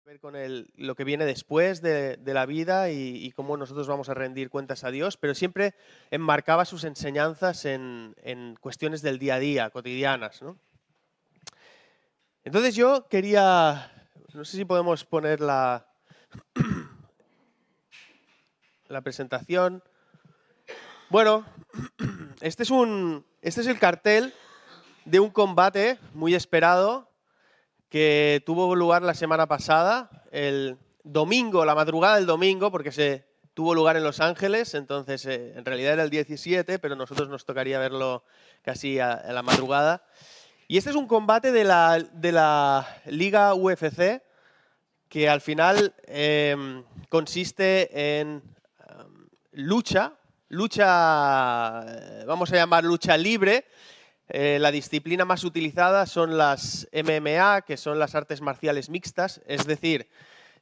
ver con lo que viene después de la vida y cómo nosotros vamos a rendir cuentas a Dios, pero siempre enmarcaba sus enseñanzas en cuestiones del día a día, cotidianas, ¿no? Entonces yo quería, no sé si podemos poner la presentación. Bueno, este es el cartel de un combate muy esperado que tuvo lugar la semana pasada, el domingo, la madrugada del domingo, porque se tuvo lugar en Los Ángeles, entonces en realidad era el 17, pero nosotros nos tocaría verlo casi a la madrugada. Y este es un combate de la Liga UFC que al final consiste en lucha, vamos a llamar lucha libre. La disciplina más utilizada son las MMA, que son las artes marciales mixtas, es decir,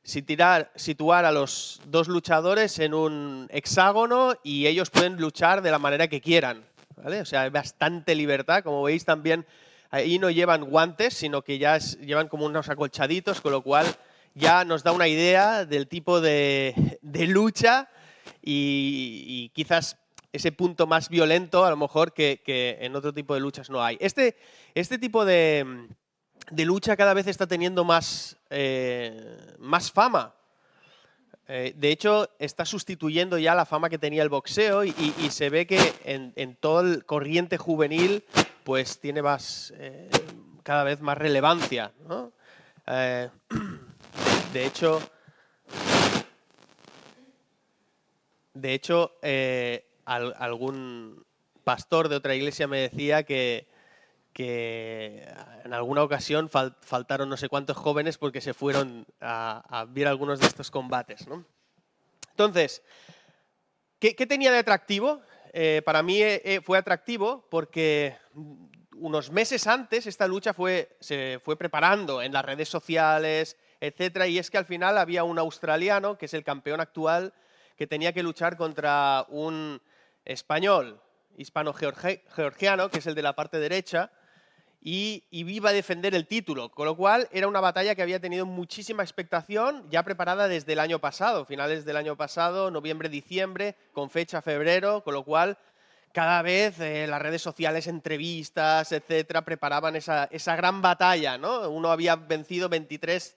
situar a los dos luchadores en un hexágono y ellos pueden luchar de la manera que quieran, ¿vale? O sea, hay bastante libertad, como veis también ahí no llevan guantes, sino que ya llevan como unos acolchaditos, con lo cual ya nos da una idea del tipo de lucha y quizás ese punto más violento, a lo mejor, que en otro tipo de luchas no hay. Este tipo de lucha cada vez está teniendo más fama. De hecho, está sustituyendo ya la fama que tenía el boxeo y se ve que en todo el corriente juvenil pues tiene cada vez más relevancia, ¿no? De hecho, algún pastor de otra iglesia me decía que en alguna ocasión faltaron no sé cuántos jóvenes porque se fueron a ver algunos de estos combates, ¿no? Entonces, ¿qué tenía de atractivo? Para mí fue atractivo porque unos meses antes esta lucha se fue preparando en las redes sociales, etcétera, y es que al final había un australiano, que es el campeón actual, que tenía que luchar contra un español hispano-georgiano, que es el de la parte derecha, y iba a defender el título, con lo cual era una batalla que había tenido muchísima expectación, ya preparada desde el año pasado, finales del año pasado, noviembre, diciembre, con fecha febrero, con lo cual cada vez las redes sociales, entrevistas, etcétera, preparaban esa gran batalla, ¿no? Uno había vencido 23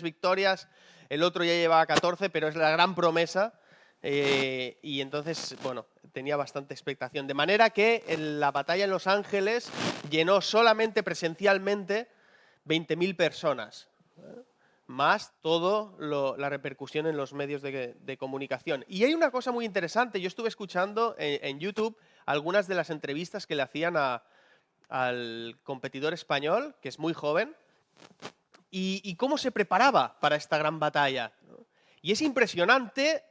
victorias, el otro ya llevaba 14, pero es la gran promesa. Y entonces, bueno, tenía bastante expectación. De manera que en la batalla en Los Ángeles llenó solamente presencialmente 20.000 personas, más todo la repercusión en los medios de comunicación. Y hay una cosa muy interesante, yo estuve escuchando en YouTube algunas de las entrevistas que le hacían al competidor español, que es muy joven, y cómo se preparaba para esta gran batalla, ¿no? Y es impresionante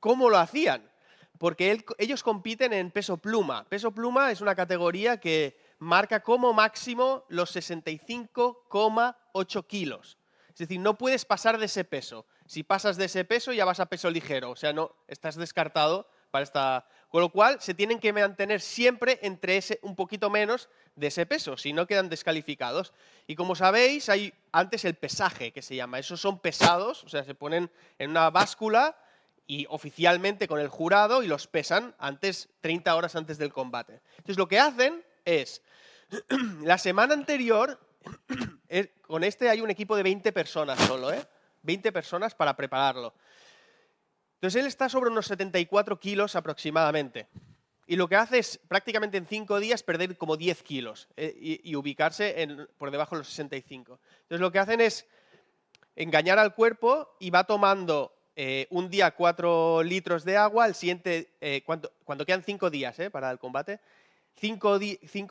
cómo lo hacían, porque ellos compiten en peso pluma. Peso pluma es una categoría que marca como máximo los 65,8 kilos. Es decir, no puedes pasar de ese peso. Si pasas de ese peso ya vas a peso ligero, o sea, no estás descartado para esta. Con lo cual se tienen que mantener siempre entre un poquito menos de ese peso, si no quedan descalificados. Y como sabéis, hay antes el pesaje, que se llama. Esos son pesados, o sea, se ponen en una báscula y oficialmente con el jurado y los pesan 30 horas antes del combate. Entonces lo que hacen es, la semana anterior, con hay un equipo de 20 personas solo, 20 personas para prepararlo. Entonces él está sobre unos 74 kilos aproximadamente. Y lo que hace es prácticamente en 5 días perder como 10 kilos y ubicarse por debajo de los 65. Entonces lo que hacen es engañar al cuerpo y va tomando un día 4 litros de agua, el siguiente, cuando quedan 5 días para el combate, 5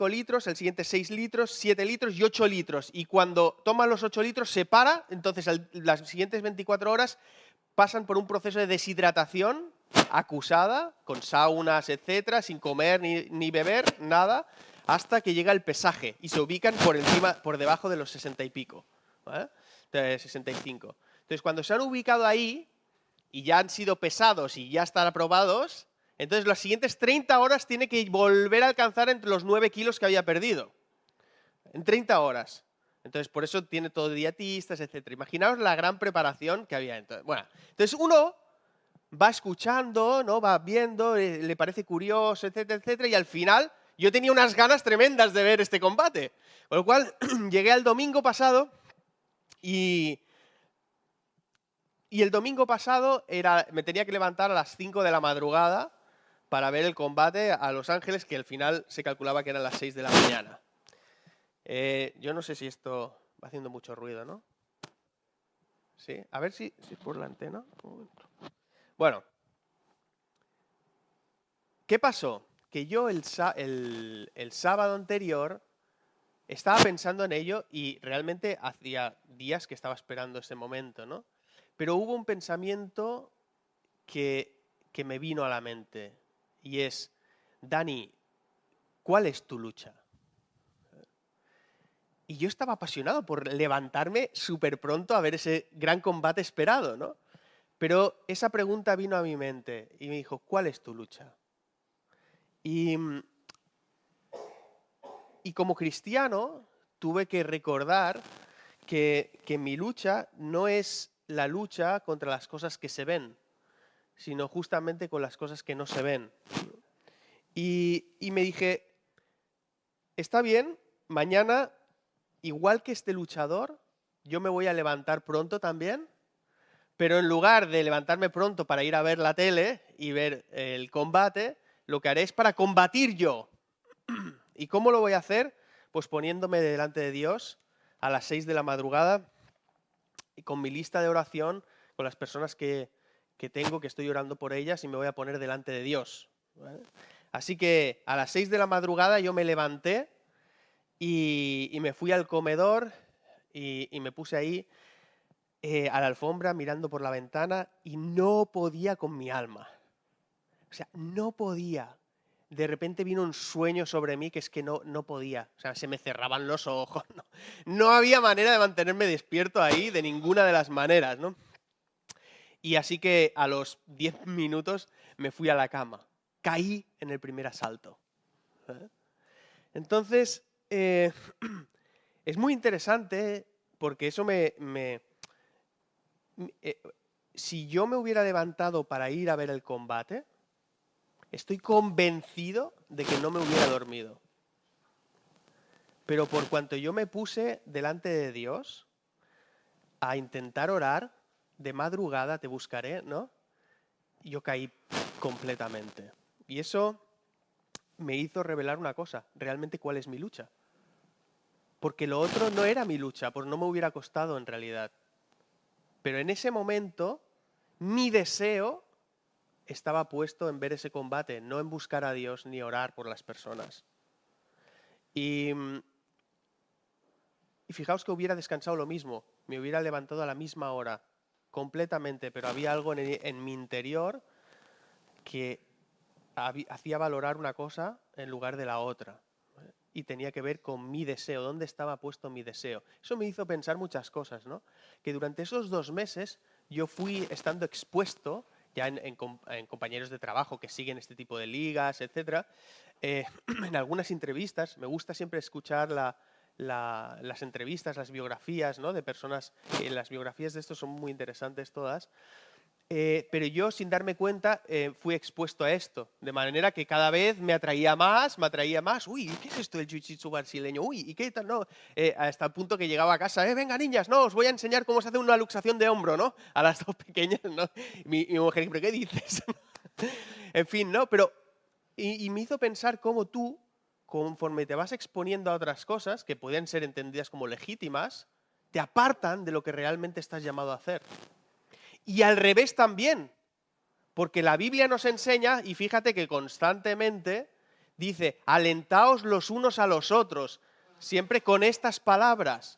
litros, el siguiente 6 litros, 7 litros y 8 litros. Y cuando toma los 8 litros se para, entonces las siguientes 24 horas pasan por un proceso de deshidratación acusada, con saunas, etcétera, sin comer ni beber, nada, hasta que llega el pesaje y se ubican por debajo de los 60 y pico, ¿vale? De 65. Entonces, cuando se han ubicado ahí y ya han sido pesados y ya están aprobados, entonces las siguientes 30 horas tiene que volver a alcanzar entre los 9 kilos que había perdido. En 30 horas. Entonces, por eso tiene todo dietistas, etc. Imaginaos la gran preparación que había. Entonces uno va escuchando, ¿no? Va viendo, le parece curioso, etcétera, etcétera, y al final yo tenía unas ganas tremendas de ver este combate. Con lo cual, llegué al domingo pasado y el domingo pasado me tenía que levantar a las 5 de la madrugada para ver el combate a Los Ángeles, que al final se calculaba que eran las 6 de la mañana. Yo no sé si esto va haciendo mucho ruido, ¿no? Sí, a ver si es por la antena. Un momento. Bueno, ¿qué pasó? Que yo el sábado anterior estaba pensando en ello y realmente hacía días que estaba esperando ese momento, ¿no? Pero hubo un pensamiento que me vino a la mente y es, Dani, ¿cuál es tu lucha? Y yo estaba apasionado por levantarme súper pronto a ver ese gran combate esperado, ¿no? Pero esa pregunta vino a mi mente y me dijo, ¿cuál es tu lucha? Y como cristiano tuve que recordar que mi lucha no es la lucha contra las cosas que se ven, sino justamente con las cosas que no se ven. Y me dije, está bien, mañana, igual que este luchador, yo me voy a levantar pronto también, pero en lugar de levantarme pronto para ir a ver la tele y ver el combate, lo que haré es para combatir yo. ¿Y cómo lo voy a hacer? Pues poniéndome delante de Dios a las 6 de la madrugada y con mi lista de oración, con las personas que tengo, que estoy orando por ellas y me voy a poner delante de Dios, ¿vale? Así que a las 6 de la madrugada yo me levanté y me fui al comedor y me puse ahí a la alfombra mirando por la ventana y no podía con mi alma. O sea, no podía. De repente vino un sueño sobre mí que es que no podía. O sea, se me cerraban los ojos. No había manera de mantenerme despierto ahí de ninguna de las maneras, ¿no? Y así que a los 10 minutos me fui a la cama. Caí en el primer asalto. Entonces, es muy interesante porque eso si yo me hubiera levantado para ir a ver el combate, estoy convencido de que no me hubiera dormido. Pero por cuanto yo me puse delante de Dios a intentar orar, de madrugada te buscaré, ¿no? Yo caí completamente. Y eso me hizo revelar una cosa, realmente cuál es mi lucha. Porque lo otro no era mi lucha, pues no me hubiera costado en realidad. Pero en ese momento, mi deseo estaba puesto en ver ese combate, no en buscar a Dios ni orar por las personas. Y fijaos que hubiera descansado lo mismo, me hubiera levantado a la misma hora, completamente, pero había algo en mi interior que hacía valorar una cosa en lugar de la otra. Y tenía que ver con mi deseo, dónde estaba puesto mi deseo. Eso me hizo pensar muchas cosas, ¿no? Que durante esos 2 meses yo fui estando expuesto, ya en compañeros de trabajo que siguen este tipo de ligas, etc. En algunas entrevistas, me gusta siempre escuchar las entrevistas, las biografías, ¿no? De personas, las biografías de estos son muy interesantes todas. Pero yo, sin darme cuenta, fui expuesto a esto, de manera que cada vez me atraía más. Uy, ¿qué es esto del jiu-jitsu brasileño? Uy, ¿y qué tal? No, hasta el punto que llegaba a casa, venga niñas, no, os voy a enseñar cómo se hace una luxación de hombro, ¿no? A las 2 pequeñas, ¿no? Mi mujer, ¿pero qué dices? En fin, ¿no? Pero, y me hizo pensar cómo tú, conforme te vas exponiendo a otras cosas, que pueden ser entendidas como legítimas, te apartan de lo que realmente estás llamado a hacer. Y al revés también, porque la Biblia nos enseña, y fíjate que constantemente dice, alentaos los unos a los otros, siempre con estas palabras,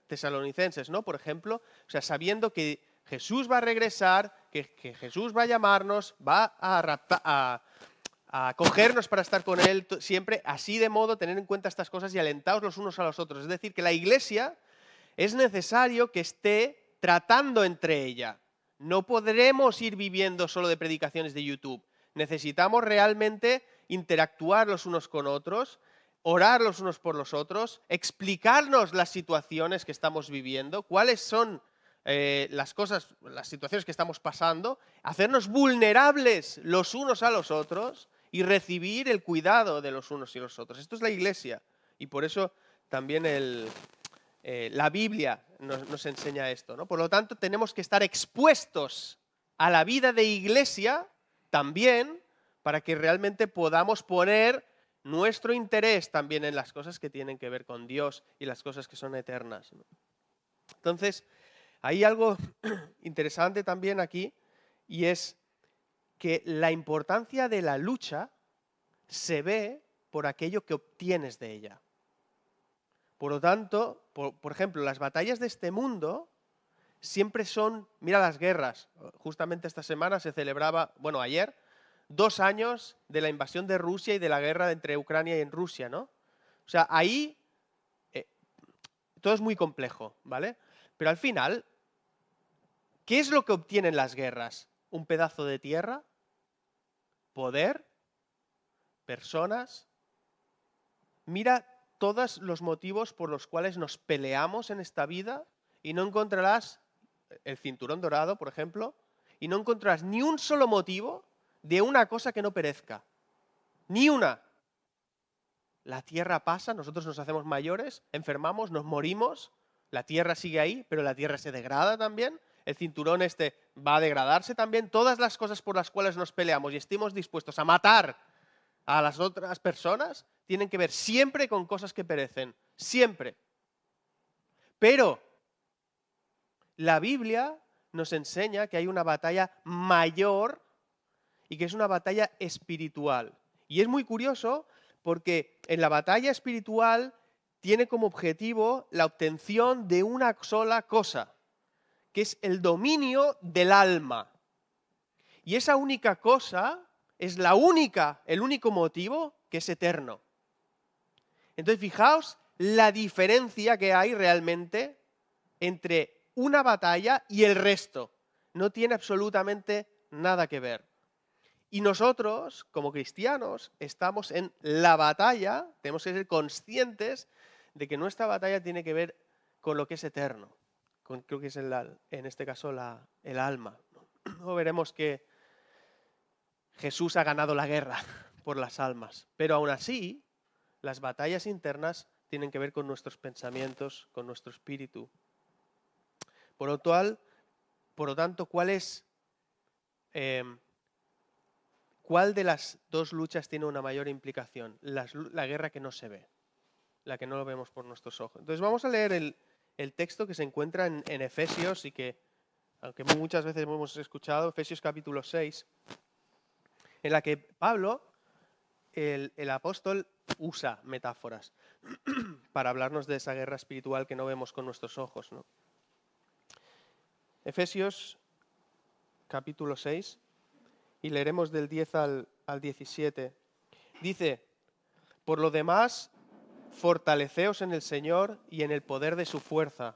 tesalonicenses, ¿no? Por ejemplo, o sea, sabiendo que Jesús va a regresar, que Jesús va a llamarnos, va a cogernos para estar con Él siempre, así de modo tener en cuenta estas cosas y alentaos los unos a los otros. Es decir, que la Iglesia es necesario que esté tratando entre ella. No podremos ir viviendo solo de predicaciones de YouTube. Necesitamos realmente interactuar los unos con otros, orar los unos por los otros, explicarnos las situaciones que estamos viviendo, cuáles son las situaciones que estamos pasando, hacernos vulnerables los unos a los otros y recibir el cuidado de los unos y los otros. Esto es la Iglesia y por eso también la Biblia nos enseña esto, ¿no? Por lo tanto, tenemos que estar expuestos a la vida de Iglesia también para que realmente podamos poner nuestro interés también en las cosas que tienen que ver con Dios y las cosas que son eternas, ¿no? Entonces, hay algo interesante también aquí y es que la importancia de la lucha se ve por aquello que obtienes de ella. Por lo tanto, por ejemplo, las batallas de este mundo siempre son, mira las guerras, justamente esta semana se celebraba, bueno, ayer, 2 años de la invasión de Rusia y de la guerra entre Ucrania y Rusia, ¿no? O sea, ahí todo es muy complejo, ¿vale? Pero al final, ¿qué es lo que obtienen las guerras? ¿Un pedazo de tierra? ¿Poder? ¿Personas? Mira todos los motivos por los cuales nos peleamos en esta vida y no encontrarás el cinturón dorado, por ejemplo, y no encontrarás ni un solo motivo de una cosa que no perezca. Ni una. La tierra pasa, nosotros nos hacemos mayores, enfermamos, nos morimos, la tierra sigue ahí, pero la tierra se degrada también, el cinturón este va a degradarse también, todas las cosas por las cuales nos peleamos y estemos dispuestos a matar a las otras personas tienen que ver siempre con cosas que perecen, siempre. Pero la Biblia nos enseña que hay una batalla mayor y que es una batalla espiritual. Y es muy curioso porque en la batalla espiritual tiene como objetivo la obtención de una sola cosa, que es el dominio del alma. Y esa única cosa es el único motivo que es eterno. Entonces, fijaos la diferencia que hay realmente entre una batalla y el resto. No tiene absolutamente nada que ver. Y nosotros, como cristianos, estamos en la batalla, tenemos que ser conscientes de que nuestra batalla tiene que ver con lo que es eterno, creo que es en este caso el alma. Luego veremos que Jesús ha ganado la guerra por las almas, pero aún así, las batallas internas tienen que ver con nuestros pensamientos, con nuestro espíritu. Por lo tanto, ¿cuál de las dos luchas tiene una mayor implicación? La guerra que no se ve, la que no lo vemos por nuestros ojos. Entonces vamos a leer el texto que se encuentra en Efesios y que, aunque muchas veces hemos escuchado, Efesios capítulo 6, en la que Pablo, el apóstol, usa metáforas para hablarnos de esa guerra espiritual que no vemos con nuestros ojos, ¿no? Efesios capítulo 6, y leeremos del 10 al 17. Dice: por lo demás, fortaleceos en el Señor y en el poder de su fuerza.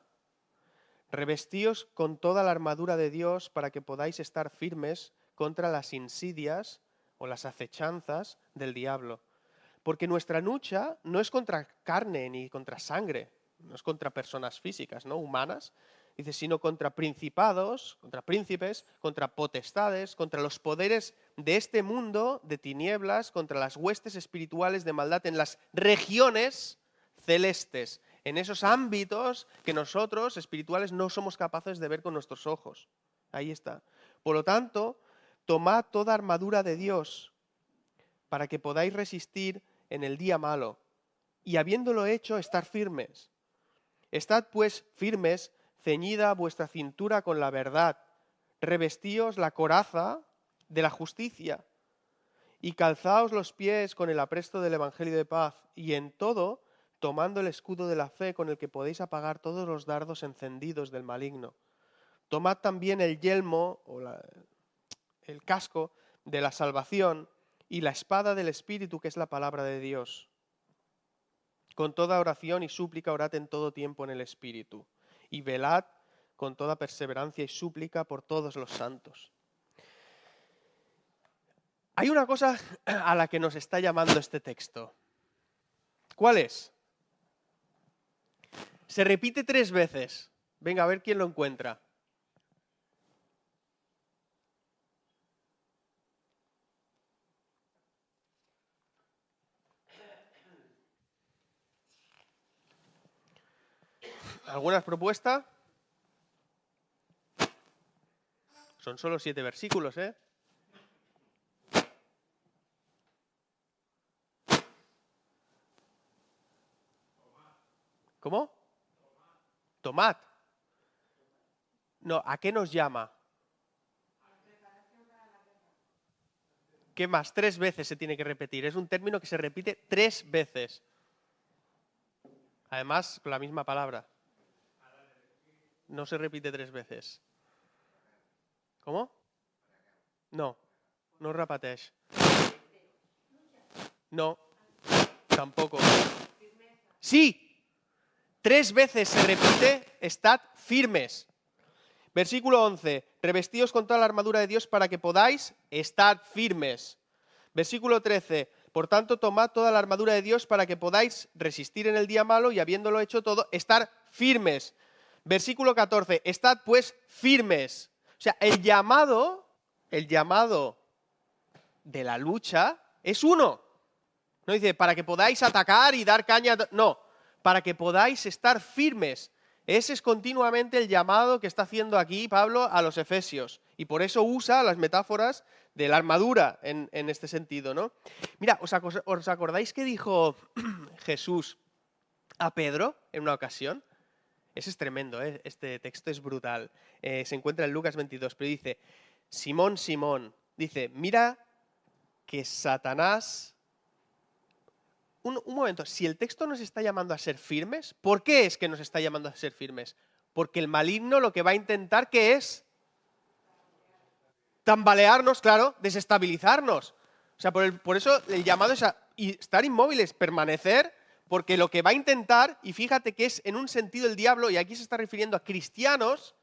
Revestíos con toda la armadura de Dios para que podáis estar firmes contra las insidias o las acechanzas del diablo. Porque nuestra lucha no es contra carne ni contra sangre, no es contra personas físicas, ¿no? Humanas, dice, sino contra principados, contra príncipes, contra potestades, contra los poderes de este mundo de tinieblas, contra las huestes espirituales de maldad en las regiones celestes, en esos ámbitos que nosotros, espirituales, no somos capaces de ver con nuestros ojos. Ahí está. Por lo tanto, tomad toda armadura de Dios para que podáis resistir en el día malo, y habiéndolo hecho, estar firmes. Estad pues firmes, ceñida vuestra cintura con la verdad, revestíos la coraza de la justicia, y calzaos los pies con el apresto del Evangelio de paz, y en todo, tomando el escudo de la fe con el que podéis apagar todos los dardos encendidos del maligno. Tomad también el yelmo, el casco de la salvación, y la espada del Espíritu, que es la palabra de Dios. Con toda oración y súplica orad en todo tiempo en el Espíritu, y velad con toda perseverancia y súplica por todos los santos. Hay una cosa a la que nos está llamando este texto. ¿Cuál es? Se repite 3 veces. Venga, a ver quién lo encuentra. ¿Alguna propuesta? Son solo 7 versículos, ¿eh? ¿Cómo? Tomad. No, ¿a qué nos llama? ¿Qué más? 3 veces se tiene que repetir. Es un término que se repite 3 veces. Además, con la misma palabra. No se repite 3 veces. ¿Cómo? No, no repeteix. No, tampoco. Sí, 3 veces se repite, estad firmes. Versículo 11, revestíos con toda la armadura de Dios para que podáis estar firmes. Versículo 13, por tanto tomad toda la armadura de Dios para que podáis resistir en el día malo y habiéndolo hecho todo, estar firmes. Versículo 14, estad pues firmes. O sea, el llamado de la lucha es uno. No dice, para que podáis atacar y dar caña. No, para que podáis estar firmes. Ese es continuamente el llamado que está haciendo aquí Pablo a los efesios. Y por eso usa las metáforas de la armadura en este sentido, ¿no? Mira, ¿os acordáis que dijo Jesús a Pedro en una ocasión? Ese es tremendo, ¿eh? Este texto es brutal. Se encuentra en Lucas 22, pero dice, Simón, Simón, dice, mira que Satanás... Un momento, si el texto nos está llamando a ser firmes, ¿por qué es que nos está llamando a ser firmes? Porque el maligno lo que va a intentar, ¿qué es? Tambalearnos, claro, desestabilizarnos. O sea, por eso el llamado es a estar inmóviles, permanecer, porque lo que va a intentar, y fíjate que es en un sentido el diablo, y aquí se está refiriendo a cristianos,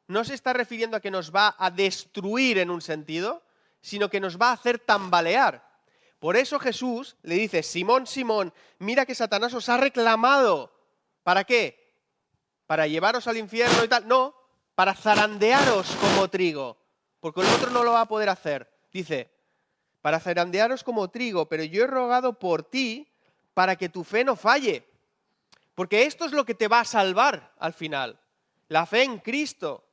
no se está refiriendo a que nos va a destruir en un sentido, sino que nos va a hacer tambalear. Por eso Jesús le dice, Simón, Simón, mira que Satanás os ha reclamado. ¿Para qué? ¿Para llevaros al infierno y tal? No, para zarandearos como trigo, porque el otro no lo va a poder hacer. Dice, para zarandearos como trigo, pero yo he rogado por ti para que tu fe no falle. Porque esto es lo que te va a salvar al final, la fe en Cristo.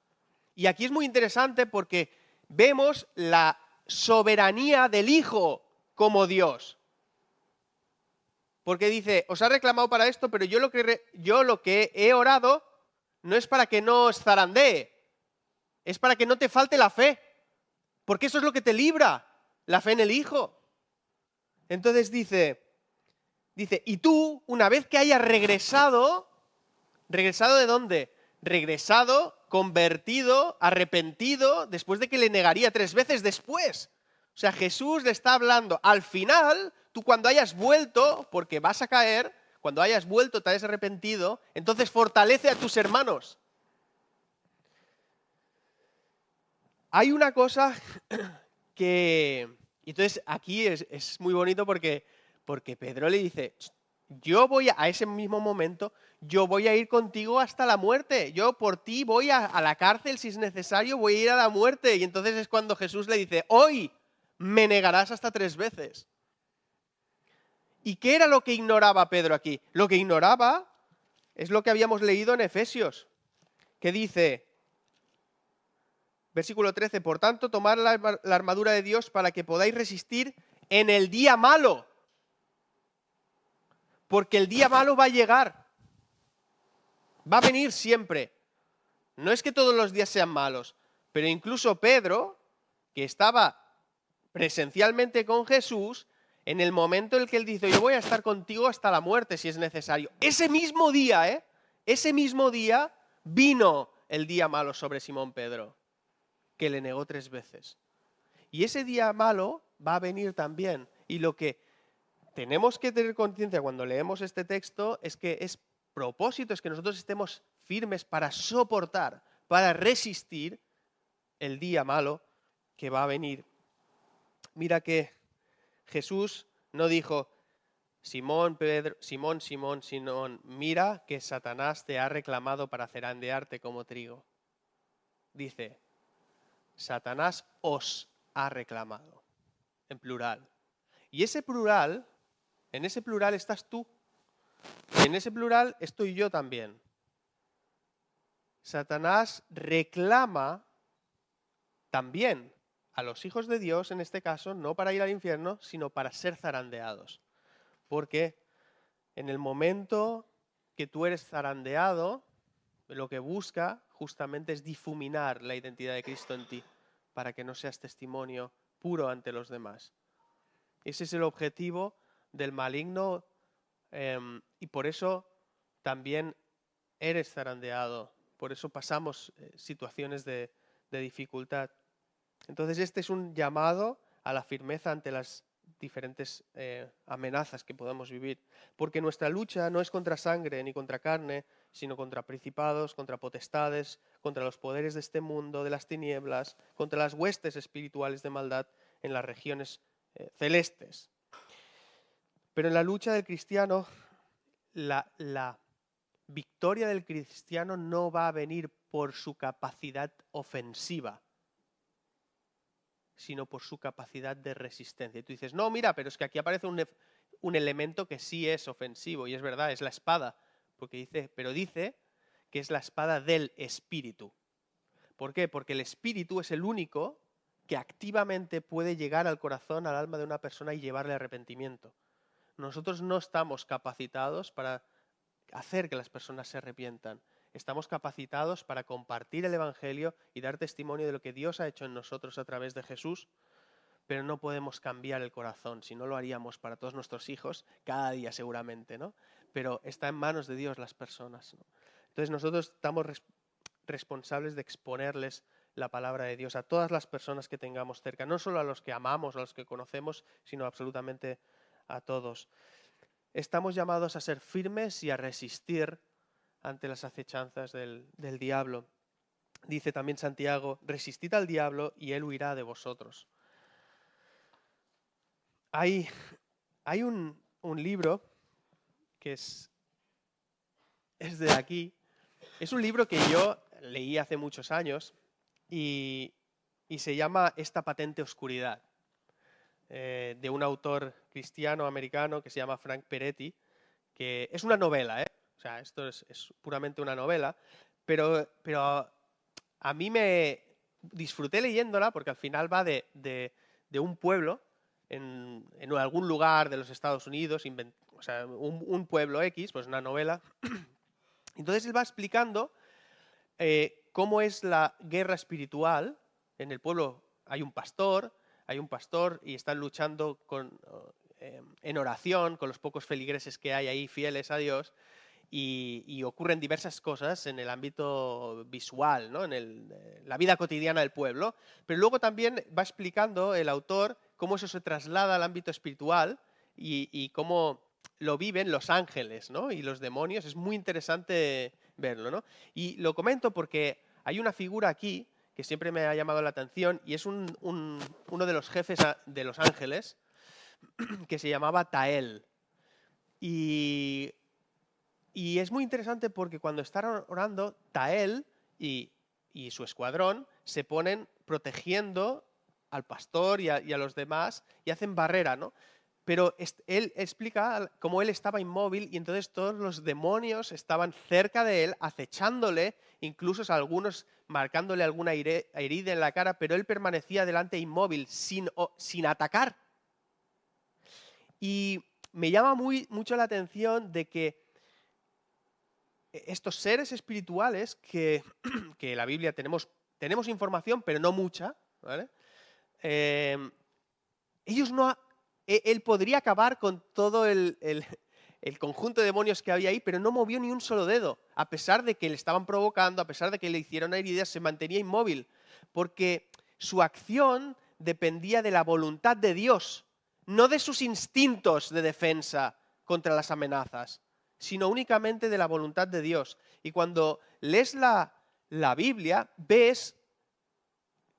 Y aquí es muy interesante porque vemos la soberanía del Hijo como Dios. Porque dice, os ha reclamado para esto, pero yo lo que he orado no es para que no os zarandee, es para que no te falte la fe. Porque eso es lo que te libra, la fe en el Hijo. Entonces dice, y tú, una vez que hayas regresado, ¿regresado de dónde? Regresado, convertido, arrepentido, después de que le negaría 3 veces después. O sea, Jesús le está hablando, al final, tú cuando hayas vuelto, porque vas a caer, cuando hayas vuelto, te hayas arrepentido, entonces fortalece a tus hermanos. Hay una cosa que... Entonces aquí es muy bonito porque Pedro le dice, yo voy a ese mismo momento, yo voy a ir contigo hasta la muerte, yo por ti voy a la cárcel si es necesario, voy a ir a la muerte. Y entonces es cuando Jesús le dice, hoy me negarás hasta 3 veces. ¿Y qué era lo que ignoraba Pedro aquí? Lo que ignoraba es lo que habíamos leído en Efesios, que dice, versículo 13, por tanto, tomad la armadura de Dios para que podáis resistir en el día malo. Porque el día malo va a llegar. Va a venir siempre. No es que todos los días sean malos, pero incluso Pedro, que estaba presencialmente con Jesús, en el momento en el que él dice, yo voy a estar contigo hasta la muerte si es necesario. Ese mismo día, ese mismo día vino el día malo sobre Simón Pedro, que le negó 3 veces. Y ese día malo va a venir también. Y lo que tenemos que tener conciencia cuando leemos este texto es que es propósito, es que nosotros estemos firmes para soportar, para resistir el día malo que va a venir. Mira que Jesús no dijo, Simón, Pedro, Simón, Simón, Simón, mira que Satanás te ha reclamado para zarandearte como trigo. Dice, Satanás os ha reclamado, en plural. Y ese plural, en ese plural estás tú. Y en ese plural estoy yo también. Satanás reclama también a los hijos de Dios, en este caso, no para ir al infierno, sino para ser zarandeados. Porque en el momento que tú eres zarandeado, lo que busca justamente es difuminar la identidad de Cristo en ti, para que no seas testimonio puro ante los demás. Ese es el objetivo del maligno, y por eso también eres zarandeado, por eso pasamos situaciones de dificultad. Entonces este es un llamado a la firmeza ante las diferentes amenazas que podamos vivir, porque nuestra lucha no es contra sangre ni contra carne, sino contra principados, contra potestades, contra los poderes de este mundo, de las tinieblas, contra las huestes espirituales de maldad en las regiones celestes. Pero en la lucha del cristiano, la victoria del cristiano no va a venir por su capacidad ofensiva, sino por su capacidad de resistencia. Y tú dices, no, mira, pero es que aquí aparece un elemento que sí es ofensivo, y es verdad, es la espada, pero dice que es la espada del Espíritu. ¿Por qué? Porque el Espíritu es el único que activamente puede llegar al corazón, al alma de una persona y llevarle arrepentimiento. Nosotros no estamos capacitados para hacer que las personas se arrepientan. Estamos capacitados para compartir el Evangelio y dar testimonio de lo que Dios ha hecho en nosotros a través de Jesús, pero no podemos cambiar el corazón, si no lo haríamos para todos nuestros hijos, cada día seguramente, ¿no? Pero está en manos de Dios las personas, ¿no? Entonces nosotros estamos responsables de exponerles la palabra de Dios a todas las personas que tengamos cerca, no solo a los que amamos, a los que conocemos, sino absolutamente a todos. Estamos llamados a ser firmes y a resistir ante las acechanzas del diablo. Dice también Santiago, resistid al diablo y él huirá de vosotros. Hay un libro que es de aquí. Es un libro que yo leí hace muchos años y se llama Esta patente oscuridad, de un autor cristiano americano que se llama Frank Peretti, que es una novela, o sea, esto es puramente una novela, pero a mí me disfruté leyéndola porque al final va de un pueblo en algún lugar de los Estados Unidos, o sea, un pueblo X, pues una novela. Entonces él va explicando cómo es la guerra espiritual. En el pueblo hay un pastor y están luchando en oración con los pocos feligreses que hay ahí fieles a Dios, y ocurren diversas cosas en el ámbito visual, ¿no? En la vida cotidiana del pueblo, pero luego también va explicando el autor cómo eso se traslada al ámbito espiritual y cómo lo viven los ángeles, ¿no? Y los demonios. Es muy interesante verlo, ¿no? Y lo comento porque hay una figura aquí que siempre me ha llamado la atención y es uno de los jefes de los ángeles que se llamaba Tael. Y es muy interesante porque cuando están orando, Tael y su escuadrón se ponen protegiendo al pastor y a los demás y hacen barrera, ¿no? Pero él explica cómo él estaba inmóvil y entonces todos los demonios estaban cerca de él, acechándole, incluso algunos marcándole alguna herida en la cara, pero él permanecía delante inmóvil, sin atacar. Y me llama mucho la atención de que estos seres espirituales que en la Biblia tenemos información, pero no mucha, ¿vale? Ellos no... Él podría acabar con todo el conjunto de demonios que había ahí, pero no movió ni un solo dedo. A pesar de que le estaban provocando, a pesar de que le hicieron heridas, se mantenía inmóvil. Porque su acción dependía de la voluntad de Dios, no de sus instintos de defensa contra las amenazas, sino únicamente de la voluntad de Dios. Y cuando lees la Biblia, ves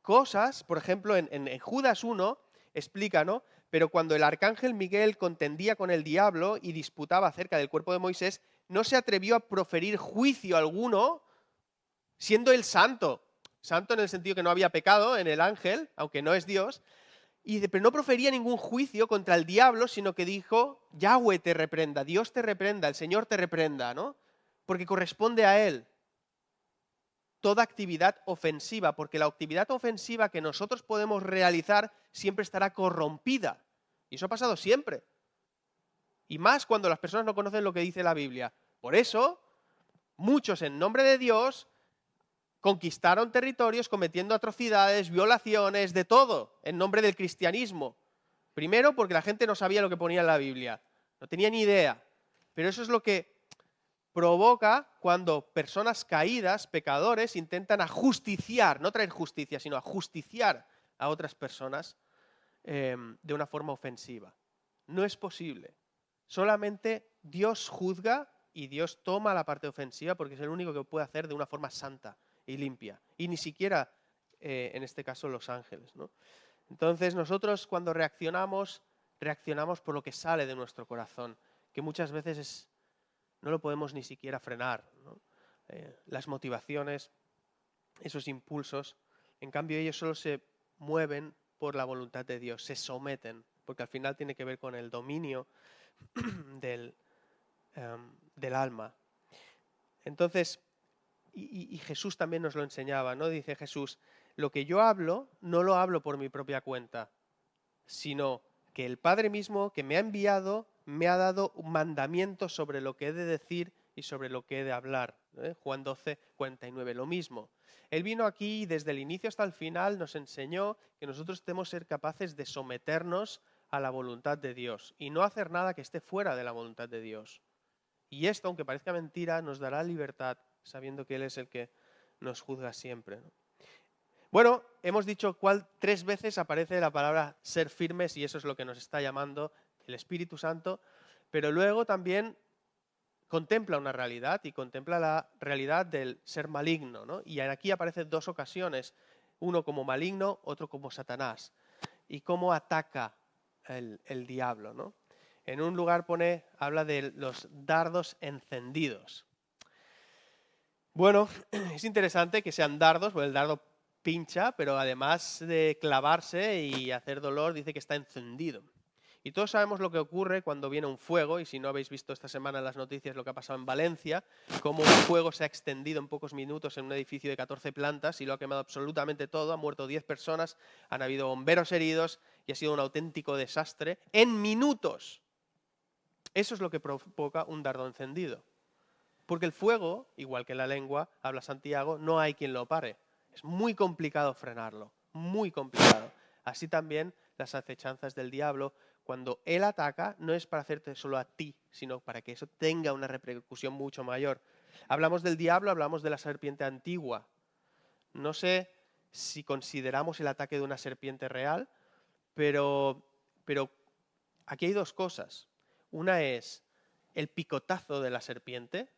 cosas, por ejemplo, en Judas 1, explica, ¿no? pero cuando el arcángel Miguel contendía con el diablo y disputaba acerca del cuerpo de Moisés, no se atrevió a proferir juicio alguno, siendo él santo. Santo en el sentido que no había pecado en el ángel, aunque no es Dios. Y dice, pero no profería ningún juicio contra el diablo, sino que dijo, Yahweh te reprenda, Dios te reprenda, el Señor te reprenda, ¿no? Porque corresponde a Él toda actividad ofensiva, porque la actividad ofensiva que nosotros podemos realizar siempre estará corrompida. Y eso ha pasado siempre. Y más cuando las personas no conocen lo que dice la Biblia. Por eso, muchos en nombre de Dios conquistaron territorios cometiendo atrocidades, violaciones, de todo, en nombre del cristianismo. Primero porque la gente no sabía lo que ponía en la Biblia, no tenía ni idea. Pero eso es lo que provoca cuando personas caídas, pecadores, intentan ajusticiar, no traer justicia, sino ajusticiar a otras personas de una forma ofensiva. No es posible. Solamente Dios juzga y Dios toma la parte ofensiva porque es el único que lo puede hacer de una forma santa y limpia. Y ni siquiera, en este caso, los ángeles, ¿no? Entonces nosotros cuando reaccionamos por lo que sale de nuestro corazón, que muchas veces no lo podemos ni siquiera frenar, ¿no? Las motivaciones, esos impulsos, en cambio ellos solo se mueven por la voluntad de Dios, se someten, porque al final tiene que ver con el dominio del alma. Entonces, y Jesús también nos lo enseñaba, ¿no? Dice Jesús, lo que yo hablo, no lo hablo por mi propia cuenta, sino que el Padre mismo que me ha enviado me ha dado un mandamiento sobre lo que he de decir y sobre lo que he de hablar. Juan 12, 49, lo mismo. Él vino aquí y desde el inicio hasta el final nos enseñó que nosotros tenemos que ser capaces de someternos a la voluntad de Dios y no hacer nada que esté fuera de la voluntad de Dios. Y esto, aunque parezca mentira, nos dará libertad, sabiendo que Él es el que nos juzga siempre, ¿no? Bueno, hemos dicho 3 veces aparece la palabra ser firmes y eso es lo que nos está llamando el Espíritu Santo, pero luego también contempla una realidad y contempla la realidad del ser maligno, ¿no? Y aquí aparecen 2 ocasiones, uno como maligno, otro como Satanás, y cómo ataca el diablo, ¿no? En un lugar habla de los dardos encendidos. Bueno, es interesante que sean dardos, porque el dardo pincha, pero además de clavarse y hacer dolor, dice que está encendido. Y todos sabemos lo que ocurre cuando viene un fuego, y si no habéis visto esta semana en las noticias lo que ha pasado en Valencia, cómo un fuego se ha extendido en pocos minutos en un edificio de 14 plantas y lo ha quemado absolutamente todo, han muerto 10 personas, han habido bomberos heridos y ha sido un auténtico desastre en minutos. Eso es lo que provoca un dardo encendido. Porque el fuego, igual que la lengua, habla Santiago, no hay quien lo pare. Es muy complicado frenarlo, muy complicado. Así también las acechanzas del diablo, cuando él ataca, no es para hacerte solo a ti, sino para que eso tenga una repercusión mucho mayor. Hablamos del diablo, hablamos de la serpiente antigua. No sé si consideramos el ataque de una serpiente real, pero aquí hay 2 cosas. Una es el picotazo de la serpiente,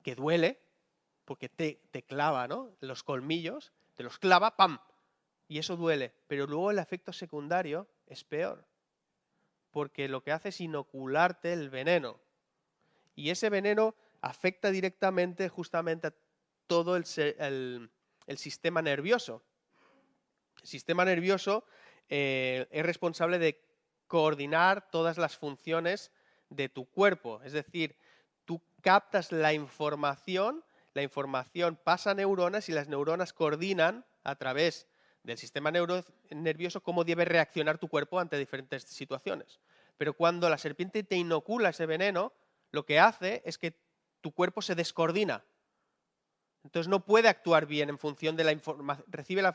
que duele, porque te clava, ¿no? Los colmillos, te los clava, ¡pam! Y eso duele. Pero luego el efecto secundario es peor, porque lo que hace es inocularte el veneno. Y ese veneno afecta directamente justamente a todo el sistema nervioso. El sistema nervioso es responsable de coordinar todas las funciones de tu cuerpo. Es decir, tú captas la información pasa a neuronas y las neuronas coordinan a través del sistema nervioso cómo debe reaccionar tu cuerpo ante diferentes situaciones. Pero cuando la serpiente te inocula ese veneno, lo que hace es que tu cuerpo se descoordina. Entonces no puede actuar bien en función de la información. Recibe la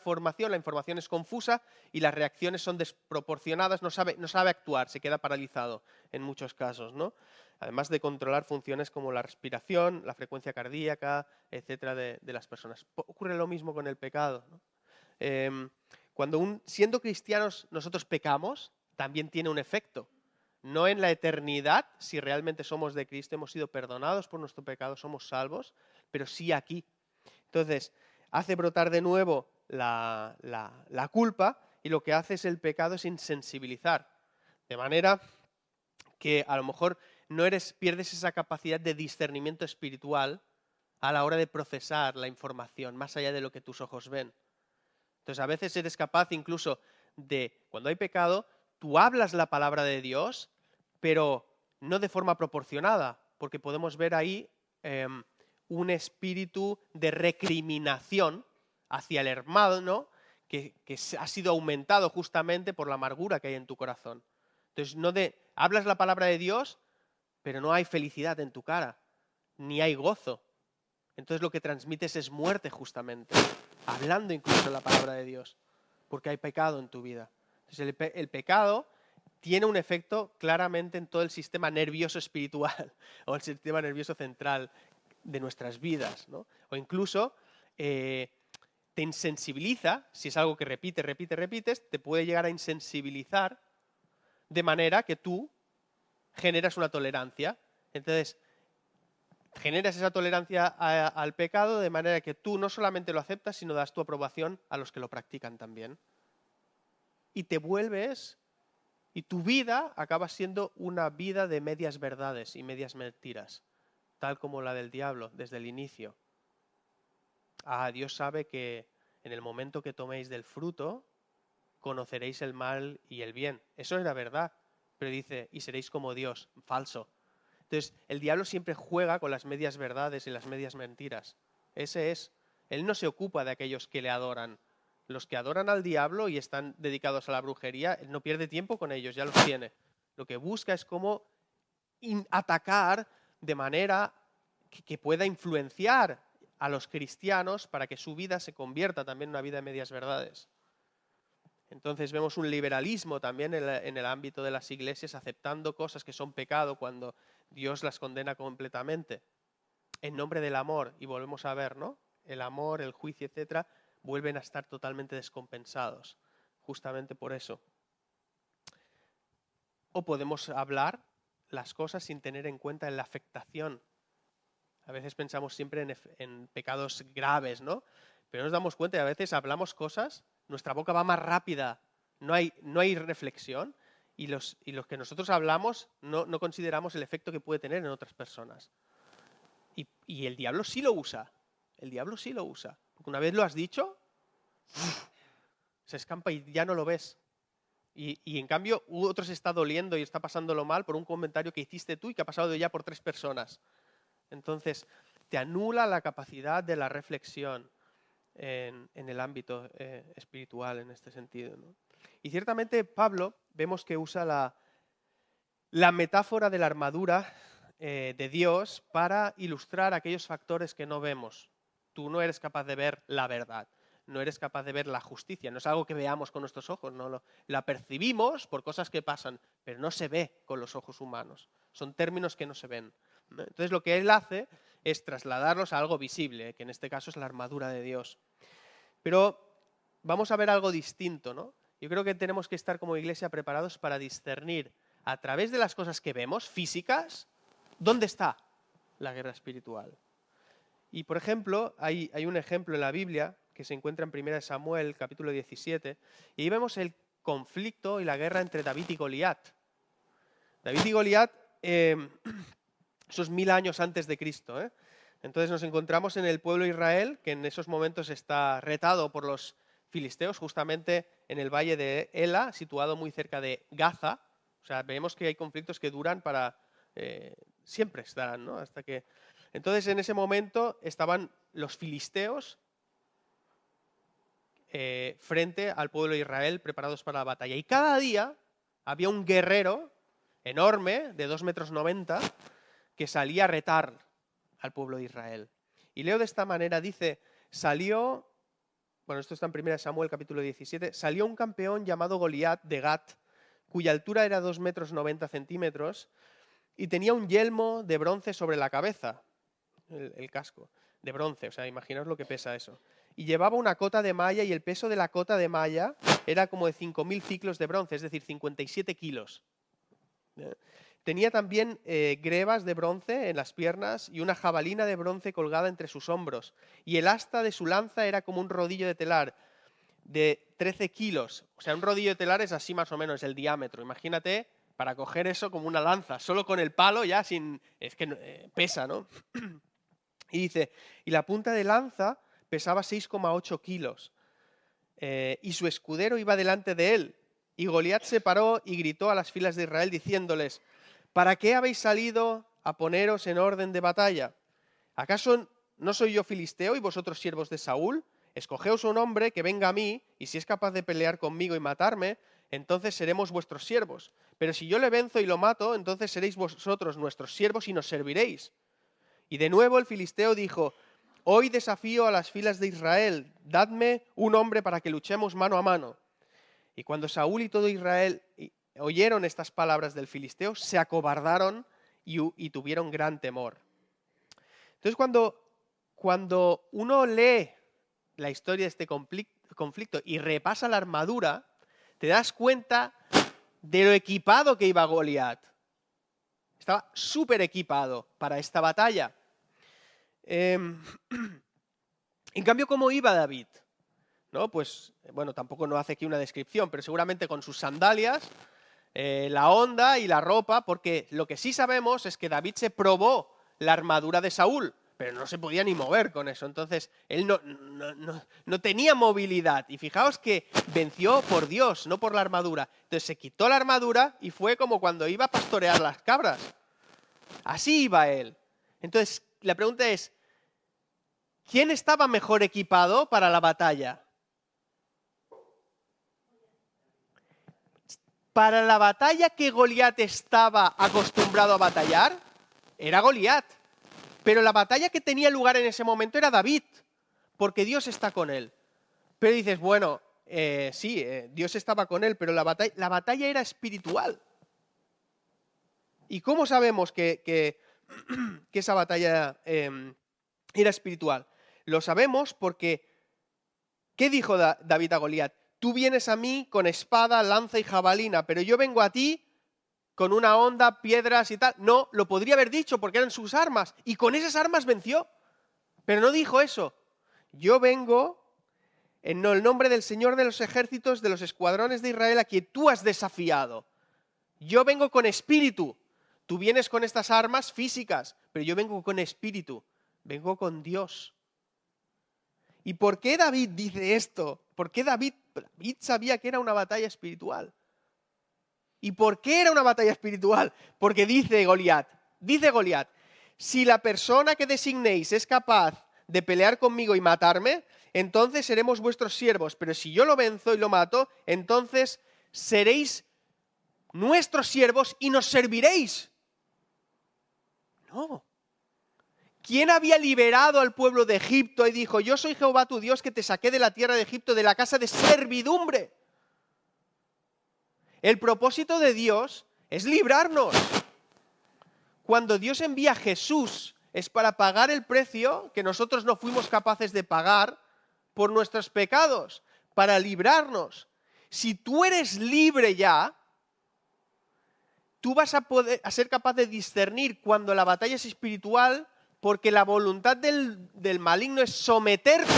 información es confusa y las reacciones son desproporcionadas, no sabe actuar, se queda paralizado en muchos casos, ¿no? Además de controlar funciones como la respiración, la frecuencia cardíaca, etcétera, de las personas. Ocurre lo mismo con el pecado, ¿no? Cuando siendo cristianos nosotros pecamos, también tiene un efecto. No en la eternidad, si realmente somos de Cristo, hemos sido perdonados por nuestro pecado, somos salvos, pero sí aquí. Entonces, hace brotar de nuevo la culpa y lo que hace es el pecado es insensibilizar. De manera que a lo mejor pierdes esa capacidad de discernimiento espiritual a la hora de procesar la información, más allá de lo que tus ojos ven. Entonces, a veces eres capaz incluso de, cuando hay pecado, tú hablas la palabra de Dios, pero no de forma proporcionada, porque podemos ver ahí un espíritu de recriminación hacia el hermano que ha sido aumentado justamente por la amargura que hay en tu corazón. Entonces, hablas la palabra de Dios, pero no hay felicidad en tu cara, ni hay gozo. Entonces lo que transmites es muerte justamente, hablando incluso la palabra de Dios, porque hay pecado en tu vida. Entonces el pecado tiene un efecto claramente en todo el sistema nervioso espiritual o el sistema nervioso central de nuestras vidas, ¿no? O incluso te insensibiliza, si es algo que repites, te puede llegar a insensibilizar de manera que tú generas una tolerancia. Entonces, generas esa tolerancia al pecado de manera que tú no solamente lo aceptas, sino das tu aprobación a los que lo practican también. Y te vuelves, y tu vida acaba siendo una vida de medias verdades y medias mentiras, tal como la del diablo desde el inicio. Dios sabe que en el momento que toméis del fruto, conoceréis el mal y el bien. Eso era verdad, pero dice, y seréis como Dios, falso. Entonces, el diablo siempre juega con las medias verdades y las medias mentiras. Ese es. Él no se ocupa de aquellos que le adoran. Los que adoran al diablo y están dedicados a la brujería, él no pierde tiempo con ellos, ya los tiene. Lo que busca es cómo atacar de manera que pueda influenciar a los cristianos para que su vida se convierta también en una vida de medias verdades. Entonces vemos un liberalismo también en el ámbito de las iglesias, aceptando cosas que son pecado cuando Dios las condena completamente. En nombre del amor, y volvemos a ver, ¿no? El amor, el juicio, etcétera, vuelven a estar totalmente descompensados, justamente por eso. O podemos hablar las cosas sin tener en cuenta la afectación. A veces pensamos siempre en pecados graves, ¿no? Pero nos damos cuenta y a veces hablamos cosas, nuestra boca va más rápida, no hay reflexión y los que nosotros hablamos no consideramos el efecto que puede tener en otras personas. Y el diablo sí lo usa, Porque una vez lo has dicho, se escampa y ya no lo ves. Y en cambio otro se está doliendo y está pasándolo mal por un comentario que hiciste tú y que ha pasado ya por 3 personas. Entonces, te anula la capacidad de la reflexión en el ámbito espiritual en este sentido, ¿no? Y ciertamente Pablo vemos que usa la metáfora de la armadura de Dios para ilustrar aquellos factores que no vemos. Tú no eres capaz de ver la verdad, no eres capaz de ver la justicia, no es algo que veamos con nuestros ojos, no la percibimos por cosas que pasan, pero no se ve con los ojos humanos. Son términos que no se ven. Entonces lo que él hace es trasladarlos a algo visible, que en este caso es la armadura de Dios. Pero vamos a ver algo distinto, ¿no? Yo creo que tenemos que estar como iglesia preparados para discernir a través de las cosas que vemos, físicas, dónde está la guerra espiritual. Y por ejemplo, hay un ejemplo en la Biblia que se encuentra en 1 Samuel, capítulo 17, y ahí vemos el conflicto y la guerra entre David y Goliat. David y Goliat, esos 1000 años antes de Cristo, ¿eh? Entonces nos encontramos en el pueblo de Israel, que en esos momentos está retado por los filisteos, justamente en el valle de Ela, situado muy cerca de Gaza. O sea, vemos que hay conflictos que duran para... siempre estarán, ¿no? Hasta que... Entonces, en ese momento estaban los filisteos frente al pueblo de Israel, preparados para la batalla. Y cada día había un guerrero enorme, de 2,90 m, que salía a retar al pueblo de Israel. Y leo de esta manera, dice, esto está en 1 Samuel capítulo 17, salió un campeón llamado Goliat de Gat, cuya altura era 2,90 m y tenía un yelmo de bronce sobre la cabeza, el casco de bronce, o sea, imaginaos lo que pesa eso. Y llevaba una cota de malla y el peso de la cota de malla era como de 5.000 ciclos de bronce, es decir, 57 kilos. Tenía también grebas de bronce en las piernas y una jabalina de bronce colgada entre sus hombros. Y el asta de su lanza era como un rodillo de telar de 13 kilos. O sea, un rodillo de telar es así más o menos el diámetro. Imagínate para coger eso como una lanza, solo con el palo ya sin... Es que pesa, ¿no? Y dice, y la punta de lanza pesaba 6,8 kilos. Y su escudero iba delante de él. Y Goliat se paró y gritó a las filas de Israel diciéndoles, ¿para qué habéis salido a poneros en orden de batalla? ¿Acaso no soy yo filisteo y vosotros siervos de Saúl? Escogeos un hombre que venga a mí, y si es capaz de pelear conmigo y matarme, entonces seremos vuestros siervos. Pero si yo le venzo y lo mato, entonces seréis vosotros nuestros siervos y nos serviréis. Y de nuevo el filisteo dijo, hoy desafío a las filas de Israel, dadme un hombre para que luchemos mano a mano. Y cuando Saúl y todo Israel oyeron estas palabras del filisteo, se acobardaron y tuvieron gran temor. Entonces cuando uno lee la historia de este conflicto y repasa la armadura, te das cuenta de lo equipado que iba Goliat. Estaba súper equipado para esta batalla. En cambio, ¿cómo iba David? ¿No? Pues, bueno, tampoco no hace aquí una descripción, pero seguramente con sus sandalias, la honda y la ropa, porque lo que sí sabemos es que David se probó la armadura de Saúl, pero no se podía ni mover con eso. Entonces, él no tenía movilidad. Y fijaos que venció por Dios, no por la armadura. Entonces se quitó la armadura y fue como cuando iba a pastorear las cabras. Así iba él. Entonces, la pregunta es, ¿quién estaba mejor equipado para la batalla? Para la batalla que Goliat estaba acostumbrado a batallar, era Goliat. Pero la batalla que tenía lugar en ese momento era David, porque Dios está con él. Pero dices, bueno, sí, Dios estaba con él, pero la batalla era espiritual. ¿Y cómo sabemos que esa batalla era espiritual? Lo sabemos porque, ¿qué dijo David a Goliat? Tú vienes a mí con espada, lanza y jabalina, pero yo vengo a ti con una honda, piedras y tal. No, lo podría haber dicho porque eran sus armas. Y con esas armas venció. Pero no dijo eso. Yo vengo en el nombre del Señor de los ejércitos, de los escuadrones de Israel a quien tú has desafiado. Yo vengo con espíritu. Tú vienes con estas armas físicas, pero yo vengo con espíritu. Vengo con Dios. ¿Y por qué David dice esto? ¿Por qué David sabía que era una batalla espiritual? ¿Y por qué era una batalla espiritual? Porque dice Goliat, si la persona que designéis es capaz de pelear conmigo y matarme, entonces seremos vuestros siervos, pero si yo lo venzo y lo mato, entonces seréis nuestros siervos y nos serviréis. No. ¿Quién había liberado al pueblo de Egipto y dijo, yo soy Jehová tu Dios que te saqué de la tierra de Egipto, de la casa de servidumbre? El propósito de Dios es librarnos. Cuando Dios envía a Jesús es para pagar el precio que nosotros no fuimos capaces de pagar por nuestros pecados, para librarnos. Si tú eres libre ya, tú vas a ser capaz de discernir cuando la batalla es espiritual, porque la voluntad del maligno es someterte.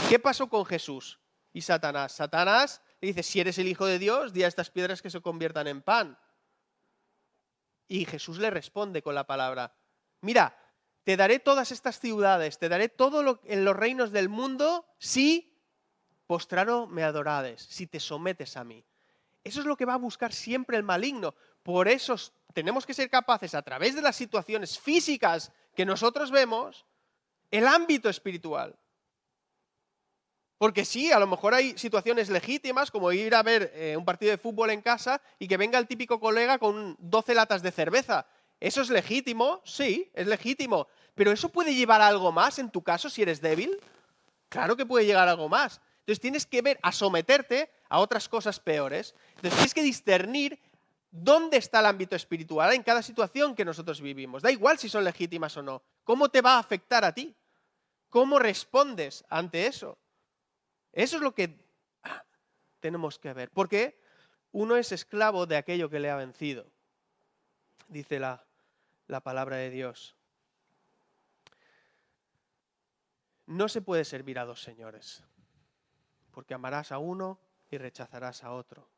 ¿Qué pasó con Jesús y Satanás? Satanás le dice, si eres el Hijo de Dios, di a estas piedras que se conviertan en pan. Y Jesús le responde con la palabra, mira, te daré todas estas ciudades, te daré todo en los reinos del mundo si postrado me adorades, si te sometes a mí. Eso es lo que va a buscar siempre el maligno. Por eso tenemos que ser capaces, a través de las situaciones físicas que nosotros vemos, el ámbito espiritual. Porque sí, a lo mejor hay situaciones legítimas, como ir a ver un partido de fútbol en casa y que venga el típico colega con 12 latas de cerveza. ¿Eso es legítimo? Sí, es legítimo. ¿Pero eso puede llevar a algo más en tu caso si eres débil? Claro que puede llegar a algo más. Entonces tienes que ver, a someterte a otras cosas peores. Entonces tienes que discernir dónde está el ámbito espiritual en cada situación que nosotros vivimos. Da igual si son legítimas o no. ¿Cómo te va a afectar a ti? ¿Cómo respondes ante eso? Eso es lo que tenemos que ver. Porque uno es esclavo de aquello que le ha vencido, dice la palabra de Dios. No se puede servir a dos señores, porque amarás a uno y rechazarás a otro.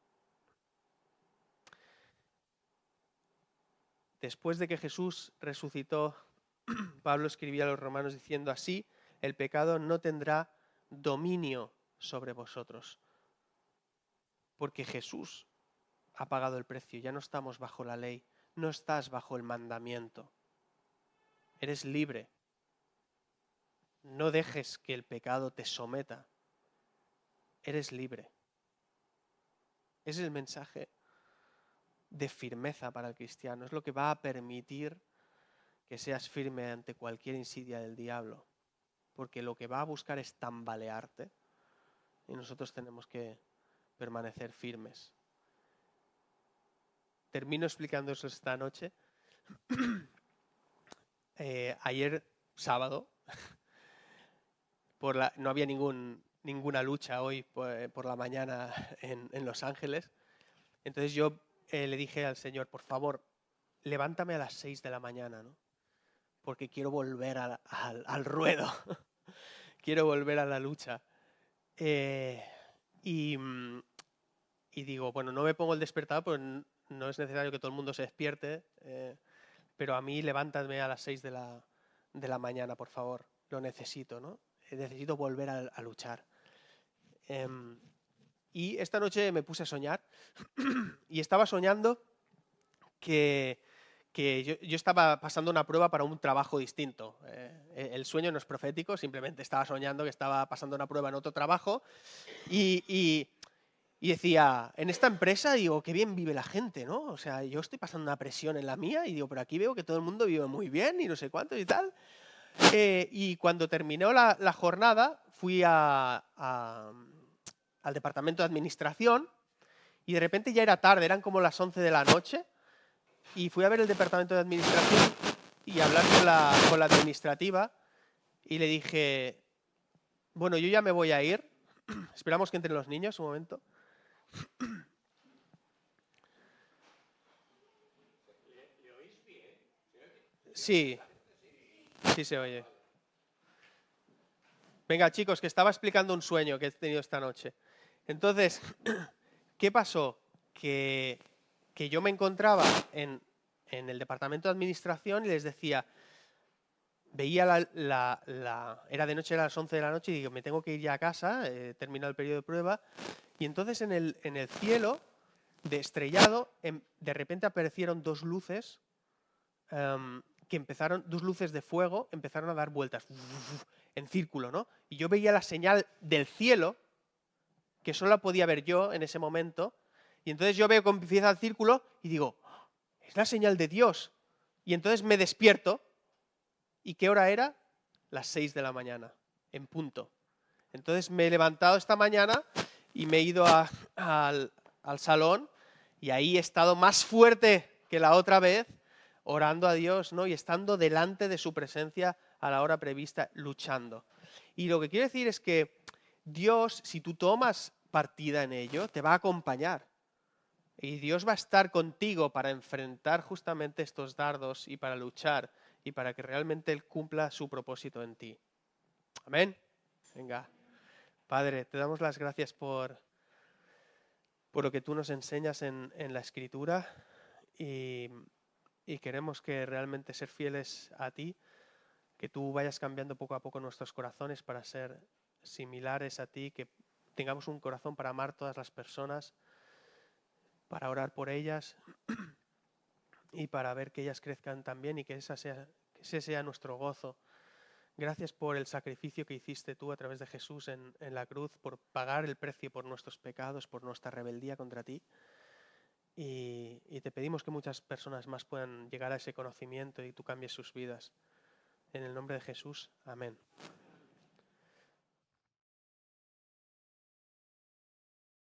Después de que Jesús resucitó, Pablo escribía a los romanos diciendo así, el pecado no tendrá dominio sobre vosotros, porque Jesús ha pagado el precio, ya no estamos bajo la ley, no estás bajo el mandamiento, eres libre. No dejes que el pecado te someta, eres libre. Ese es el mensaje de firmeza para el cristiano, es lo que va a permitir que seas firme ante cualquier insidia del diablo, porque lo que va a buscar es tambalearte y nosotros tenemos que permanecer firmes. Termino explicando eso esta noche. Ayer, sábado, no había ninguna lucha hoy por la mañana en Los Ángeles. Entonces yo le dije al Señor, por favor, levántame a las 6 de la mañana, ¿no? Porque quiero volver al ruedo. Quiero volver a la lucha. Y digo, bueno, no me pongo el despertador, pues no es necesario que todo el mundo se despierte, pero a mí levántame a las 6 de la mañana, por favor. Lo necesito, ¿no? Necesito volver a luchar. Y esta noche me puse a soñar y estaba soñando que yo estaba pasando una prueba para un trabajo distinto. El sueño no es profético, simplemente estaba soñando que estaba pasando una prueba en otro trabajo y decía, en esta empresa, digo, qué bien vive la gente, ¿no? O sea, yo estoy pasando una presión en la mía y digo, pero aquí veo que todo el mundo vive muy bien y no sé cuánto y tal. Y cuando terminó la jornada, fui al departamento de administración y de repente ya era tarde, eran como las 11 de la noche y fui a ver el departamento de administración y hablar con la administrativa y le dije, bueno, yo ya me voy a ir, esperamos que entren los niños un momento. Sí, sí se oye. Venga, chicos, que estaba explicando un sueño que he tenido esta noche. Entonces, ¿qué pasó? Que yo me encontraba en el departamento de administración y les decía, veía era de noche, era las 11 de la noche y digo, me tengo que ir ya a casa, he terminado el periodo de prueba. Y entonces en el cielo, de estrellado, de repente aparecieron dos luces dos luces de fuego, empezaron a dar vueltas en círculo, ¿no? Y yo veía la señal del cielo, que solo la podía ver yo en ese momento, y entonces yo veo que empieza el círculo y digo, es la señal de Dios. Y entonces me despierto, ¿y qué hora era? Las 6 de la mañana, en punto. Entonces me he levantado esta mañana y me he ido al salón y ahí he estado más fuerte que la otra vez, orando a Dios, ¿no? Y estando delante de su presencia a la hora prevista, luchando. Y lo que quiero decir es que Dios, si tú tomas partida en ello, te va a acompañar. Y Dios va a estar contigo para enfrentar justamente estos dardos y para luchar y para que realmente Él cumpla su propósito en ti. Amén. Venga. Padre, te damos las gracias por lo que tú nos enseñas en la Escritura y queremos que realmente ser fieles a ti, que tú vayas cambiando poco a poco nuestros corazones para ser similares a ti, que tengamos un corazón para amar a todas las personas, para orar por ellas y para ver que ellas crezcan también y que ese sea nuestro gozo. Gracias por el sacrificio que hiciste tú a través de Jesús en la cruz, por pagar el precio por nuestros pecados, por nuestra rebeldía contra ti. Y te pedimos que muchas personas más puedan llegar a ese conocimiento y tú cambies sus vidas. En el nombre de Jesús, amén.